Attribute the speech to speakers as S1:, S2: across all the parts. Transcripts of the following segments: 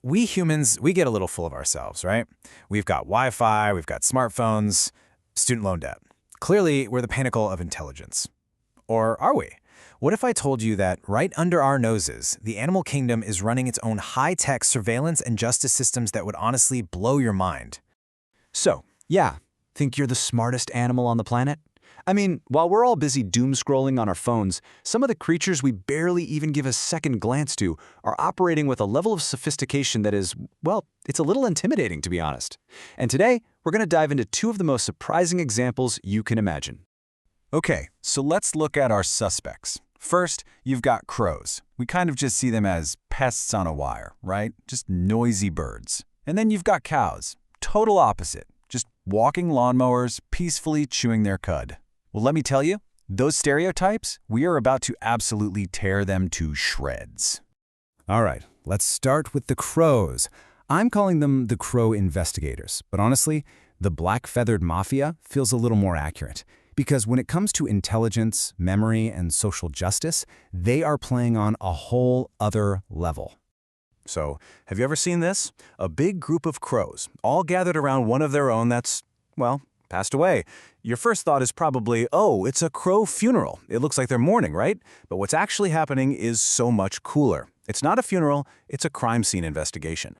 S1: We humans, we get a little full of ourselves, right? We've got Wi-Fi, we've got smartphones, student loan debt. Clearly, we're the pinnacle of intelligence. Or are we? What if I told you that right under our noses, the animal kingdom is running its own high-tech surveillance and justice systems that would honestly blow your mind?
S2: So, yeah, think you're the smartest animal on the planet? I mean, while we're all busy doom-scrolling on our phones, some of the creatures we barely even give a second glance to are operating with a level of sophistication that is, well, it's a little intimidating, to be honest. And today, we're going to dive into two of the most surprising examples you can imagine.
S3: Okay, so let's look at our suspects. First, you've got crows. We kind of just see them as pests on a wire, right? Just noisy birds. And then you've got cows. Total opposite. Just walking lawnmowers, peacefully chewing their cud. Well, let me tell you, those stereotypes, we are about to absolutely tear them to shreds.
S1: All right, let's start with the crows. I'm calling them the crow investigators, but honestly, the black-feathered mafia feels a little more accurate. Because when it comes to intelligence, memory, and social justice, they are playing on a whole other level. So, have you ever seen this? A big group of crows, all gathered around one of their own that's, well, passed away. Your first thought is probably, oh, it's a crow funeral. It looks like they're mourning, right? But what's actually happening is so much cooler. It's not a funeral, it's a crime scene investigation.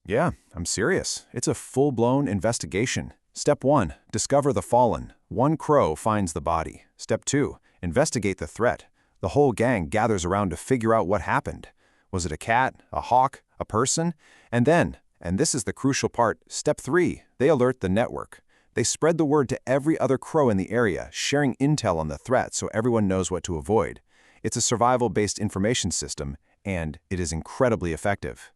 S3: Yeah, I'm serious. It's a full-blown investigation. Step 1, discover the fallen. One crow finds the body. Step 2, investigate the threat. The whole gang gathers around to figure out what happened. Was it a cat, a hawk, a person? And then, and this is the crucial part, Step 3, they alert the network. They spread the word to every other crow in the area, sharing intel on the threat so everyone knows what to avoid. It's a survival-based information system, and it is incredibly effective.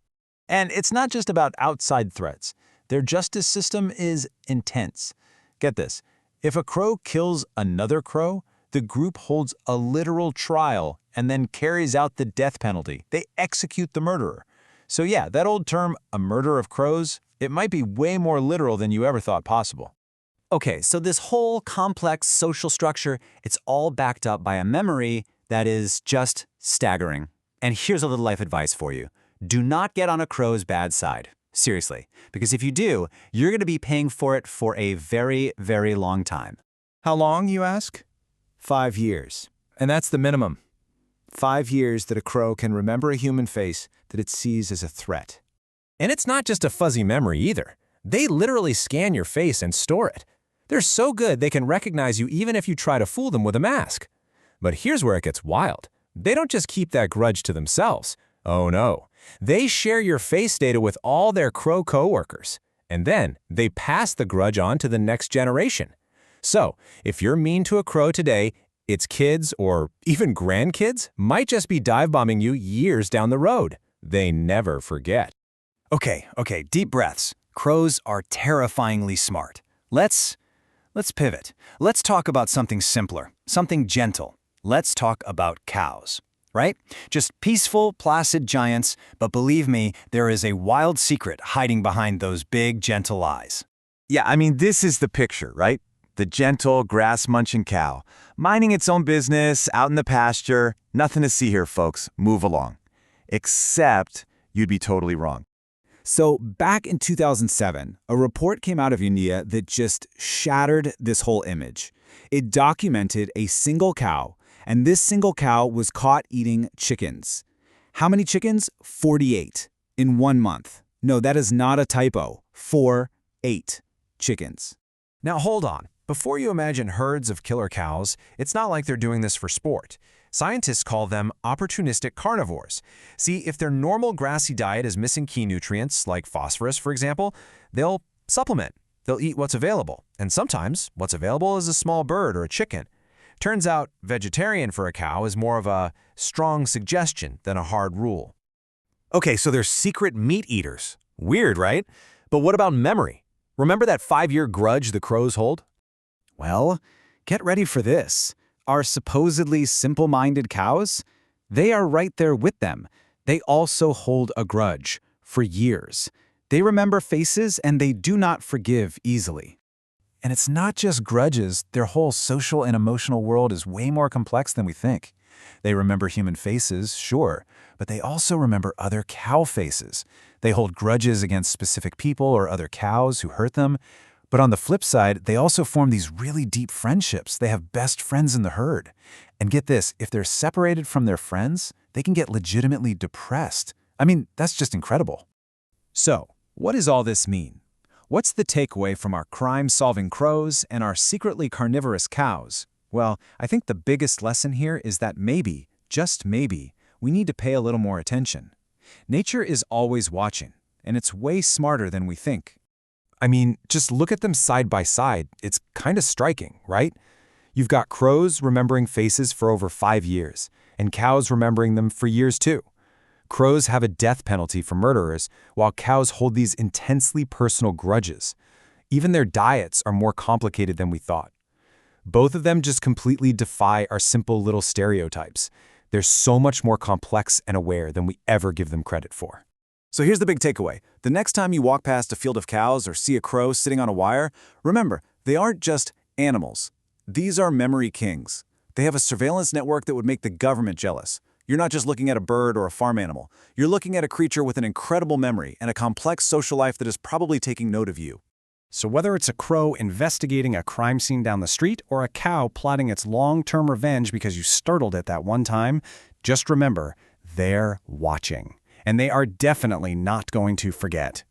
S4: And it's not just about outside threats. Their justice system is intense. Get this, if a crow kills another crow, the group holds a literal trial and then carries out the death penalty. They execute the murderer. So yeah, that old term, a murder of crows, it might be way more literal than you ever thought possible.
S2: Okay, so this whole complex social structure, it's all backed up by a memory that is just staggering. And here's a little life advice for you. Do not get on a crow's bad side. Seriously, because if you do, you're going to be paying for it for a very, very long time.
S1: How long, you ask? 5 years. And that's the minimum. 5 years that a crow can remember a human face that it sees as a threat. And it's not just a fuzzy memory either. They literally scan your face and store it. They're so good they can recognize you even if you try to fool them with a mask. But here's where it gets wild. They don't just keep that grudge to themselves. Oh no. They share your face data with all their crow coworkers. And then they pass the grudge on to the next generation. So, if you're mean to a crow today, its kids or even grandkids might just be dive-bombing you years down the road. They never forget.
S2: Okay, deep breaths. Crows are terrifyingly smart. Let's pivot. Let's talk about something simpler, something gentle. Let's talk about cows, right? Just peaceful, placid giants, but believe me, there is a wild secret hiding behind those big, gentle eyes.
S3: Yeah, I mean, this is the picture, right? The gentle, grass-munching cow, minding its own business, out in the pasture. Nothing to see here, folks. Move along. Except you'd be totally wrong.
S1: So back in 2007, a report came out of India that just shattered this whole image. It documented a single cow, and this single cow was caught eating chickens. How many chickens? 48 in 1 month. No, that is not a typo. 48 chickens.
S4: Now hold on. Before you imagine herds of killer cows, it's not like they're doing this for sport. Scientists call them opportunistic carnivores. See, if their normal grassy diet is missing key nutrients, like phosphorus, for example, they'll supplement. They'll eat what's available. And sometimes, what's available is a small bird or a chicken. Turns out, vegetarian for a cow is more of a strong suggestion than a hard rule.
S1: Okay, so they're secret meat eaters. Weird, right? But what about memory? Remember that 5-year grudge the crows hold? Well, get ready for this. Our supposedly simple-minded cows? They are right there with them. They also hold a grudge for years. They remember faces and they do not forgive easily. And it's not just grudges. Their whole social and emotional world is way more complex than we think.
S3: They remember human faces, sure, but they also remember other cow faces. They hold grudges against specific people or other cows who hurt them. But on the flip side, they also form these really deep friendships. They have best friends in the herd. And get this, if they're separated from their friends, they can get legitimately depressed. I mean, that's just incredible.
S1: So, what does all this mean? What's the takeaway from our crime-solving crows and our secretly carnivorous cows? Well, I think the biggest lesson here is that maybe, just maybe, we need to pay a little more attention. Nature is always watching, and it's way smarter than we think.
S4: I mean, just look at them side by side. It's kind of striking, right? You've got crows remembering faces for over 5 years, and cows remembering them for years too. Crows have a death penalty for murderers, while cows hold these intensely personal grudges. Even their diets are more complicated than we thought. Both of them just completely defy our simple little stereotypes. They're so much more complex and aware than we ever give them credit for.
S3: So here's the big takeaway. The next time you walk past a field of cows or see a crow sitting on a wire, remember, they aren't just animals. These are memory kings. They have a surveillance network that would make the government jealous. You're not just looking at a bird or a farm animal. You're looking at a creature with an incredible memory and a complex social life that is probably taking note of you.
S5: So whether it's a crow investigating a crime scene down the street or a cow plotting its long-term revenge because you startled it that one time, just remember, they're watching. And they are definitely not going to forget.